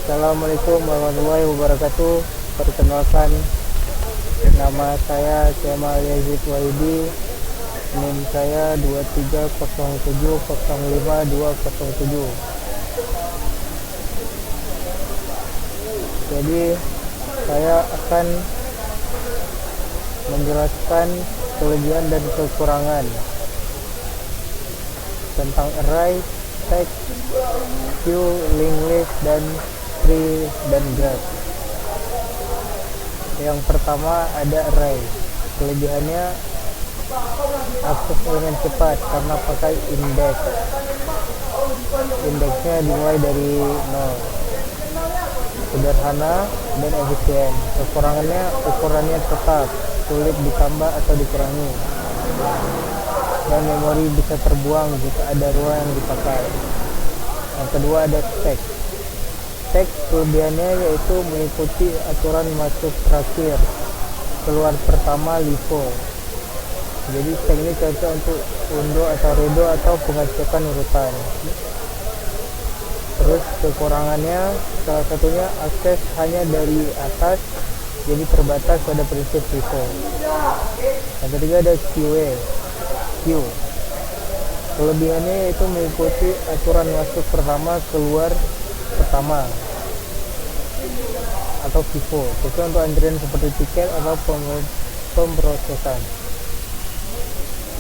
Assalamualaikum warahmatullahi wabarakatuh. Perkenalkan, nama saya Kemal Yazid Wahidi. NIM saya 2307055207. Jadi saya akan menjelaskan kelebihan dan kekurangan tentang array, text, queue, linked list, dan tree dan graph. Yang pertama ada array. Kelebihannya akses elemen cepat karena pakai indeks. Indeksnya dimulai dari 0. Sederhana dan efisien. Kekurangannya ukurannya tetap, sulit ditambah atau dikurangi. Dan memori bisa terbuang jika ada ruang yang dipakai. Yang kedua ada teks. Teks kelebihannya yaitu mengikuti aturan masuk terakhir, keluar pertama, LIFO. Jadi teks ini cocok untuk undo atau redo atau pengecekan urutan. Terus kekurangannya salah satunya akses hanya dari atas, jadi terbatas pada prinsip LIFO. Yang ketiga ada queue. Kelebihannya yaitu mengikuti aturan masuk pertama, keluar pertama atau FIFO, sesuai untuk antrian seperti tiket atau pemrosesan.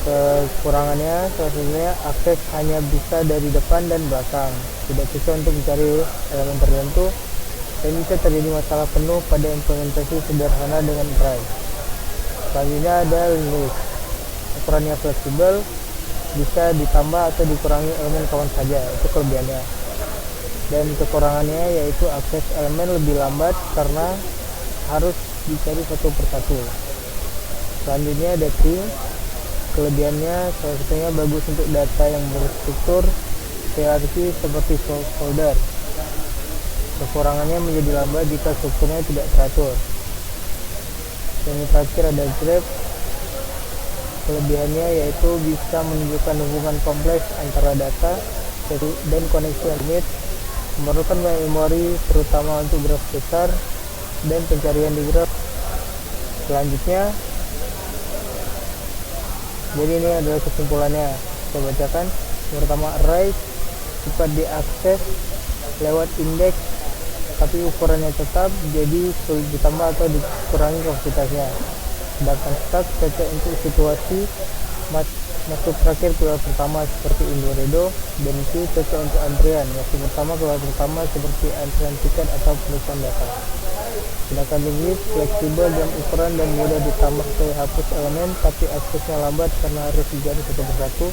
Kekurangannya salah satunya akses hanya bisa dari depan dan belakang, tidak bisa untuk mencari elemen tertentu, dan bisa terjadi masalah penuh pada implementasi sederhana dengan array. Selanjutnya ada list. Ukurannya fleksibel, bisa ditambah atau dikurangi elemen kapan saja, itu kelebihannya. Dan kekurangannya yaitu akses elemen lebih lambat karena harus dicari satu persatu. Selanjutnya ada tree. Kelebihannya salah satunya bagus untuk data yang berstruktur hierarki seperti folder. Kekurangannya menjadi lambat jika strukturnya tidak teratur. Yang terakhir ada graph. Kelebihannya yaitu bisa menunjukkan hubungan kompleks antara data dan koneksi rumit, memerlukan banyak memori terutama untuk graf besar dan pencarian di graf. Selanjutnya, jadi ini adalah kesimpulannya. Saya bacakan. Pertama, array cepat diakses lewat indeks, tapi ukurannya tetap, jadi sulit ditambah atau dikurangi kapasitasnya. Sedangkan stack cocok untuk situasi masuk terakhir, keluar pertama seperti undo redo, dan queue cocok untuk antrian masuk pertama, keluar pertama seperti antrian tiket atau penulisan data. Sedangkan linked list fleksibel dan ukuran dan mudah ditambah atau hapus elemen, tapi aksesnya lambat karena harus dicari satu persatu.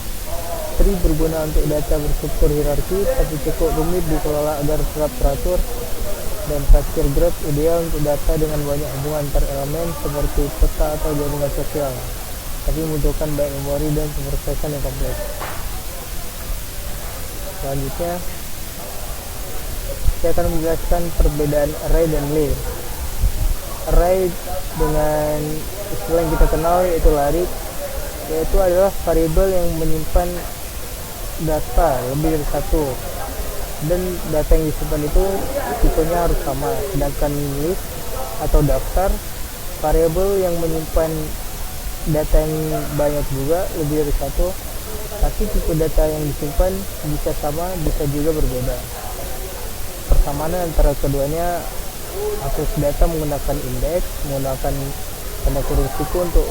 Tree berguna untuk data berstruktur hierarki, tapi cukup rumit dikelola agar tetap teratur. Dan terakhir graph ideal untuk data dengan banyak hubungan antar elemen seperti peta atau jaringan sosial, tapi membutuhkan banyak memori dan pemrosesan yang kompleks. Selanjutnya, saya akan menjelaskan perbedaan array dan list. Array dengan istilah yang kita kenal yaitu larik, yaitu adalah variabel yang menyimpan data lebih dari satu, dan data yang disimpan itu tipenya harus sama. Sedangkan list atau daftar, variabel yang menyimpan data yang banyak juga, lebih dari satu, tapi tipe data yang disimpan bisa sama, bisa juga berbeda. Persamaan antara keduanya, akses data menggunakan indeks, menggunakan tanda kurung siku untuk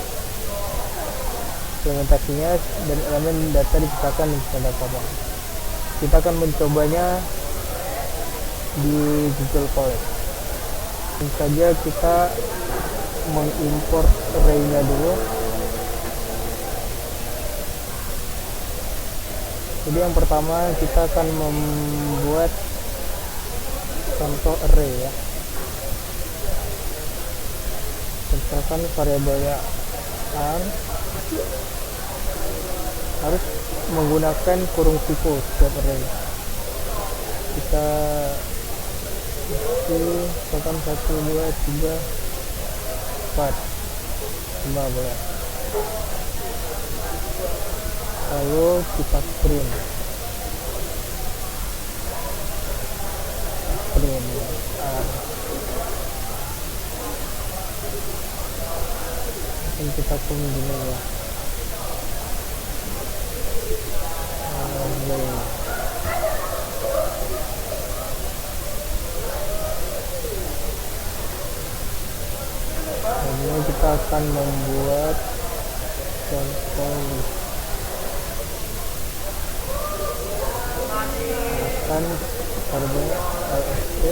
implementasinya, dan elemen data dipecahkan dengan tanda koma. Kita akan mencobanya di Google Colab. Tentu saja kita mengimport array-nya dulu. Jadi yang pertama kita akan membuat contoh array ya. Misalkan variabelnya ar, harus menggunakan kurung siku setiap array. Kita isi misalkan 1, 2, 3, 4, 5 boleh. Lalu kita print. print R. Mungkin kita kuning dulu ya. Ini kita akan membuat contoh akan karbon LST.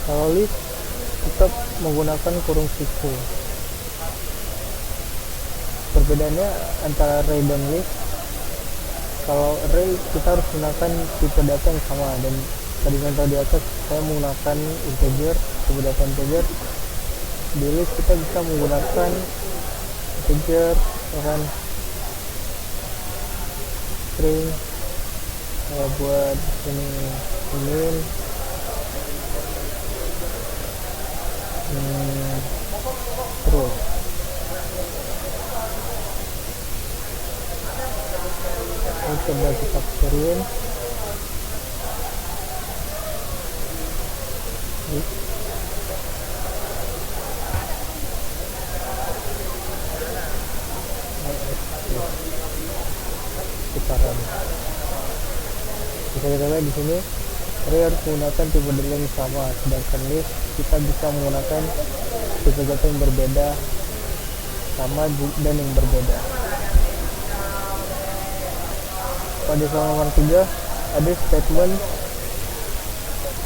Kalau list tetap menggunakan kurung siku. Perbedaannya antara array dan list, kalau array kita harus menggunakan tipe data yang sama, dan tadi contoh di atas saya menggunakan integer, tipe data integer. Di list kita bisa menggunakan integer, kan string, buat ini true. Coba kita print kita run. Bisa kita lihat di sini array harus menggunakan tipe data yang sama, sedangkan list kita bisa menggunakan tipe data yang berbeda, sama dan yang berbeda. Pada soal nomor 3 ada statement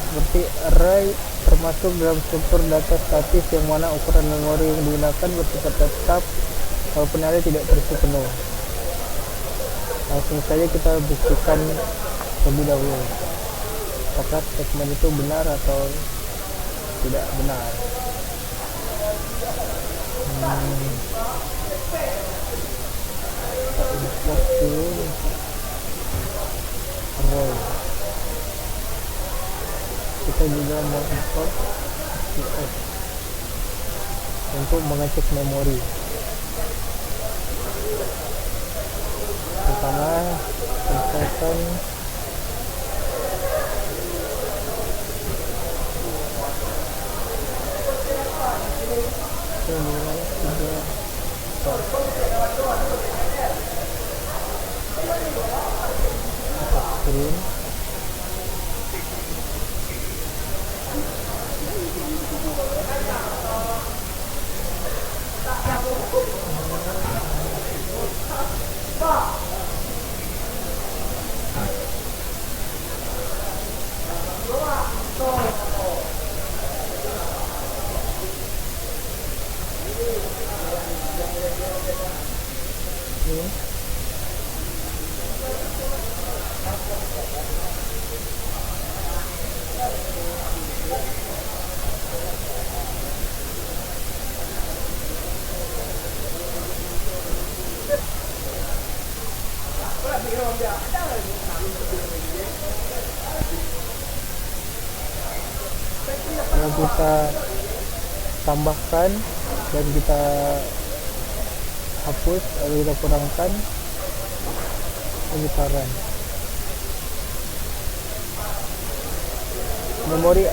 seperti array termasuk dalam struktur data statis yang mana ukuran memori yang digunakan bersifat tetap walaupun array tidak terisi penuh. Langsung saja kita buktikan terlebih dahulu apakah statement itu benar atau tidak benar. Kita import dulu array. Kita juga mau import SQS untuk mengecek memori. Pertama, misalkan screen yang kita tambahkan dan kita hapus atau kita kurangkan, ini run. Memori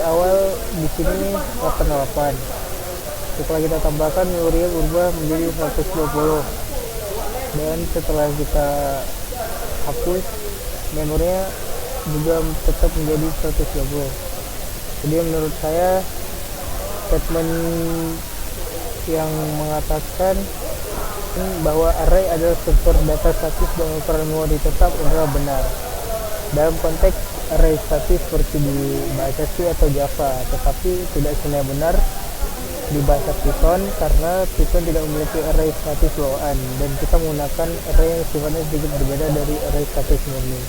awal di sini 88. Setelah kita tambahkan, memorinya berubah menjadi 120, dan setelah kita hapus, memorinya juga tetap menjadi 120. Jadi menurut saya statement yang mengatakan bahwa array adalah struktur data statis dan ukuran memori tetap adalah benar dalam konteks array statis seperti di bahasa C atau Java, tetapi tidak sebenarnya benar di bahasa Python karena Python tidak memiliki array statis bawaan, dan kita menggunakan array yang sifatnya sedikit berbeda dari array statis murni.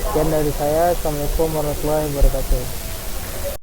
Sekian dari saya. Assalamualaikum warahmatullahi wabarakatuh.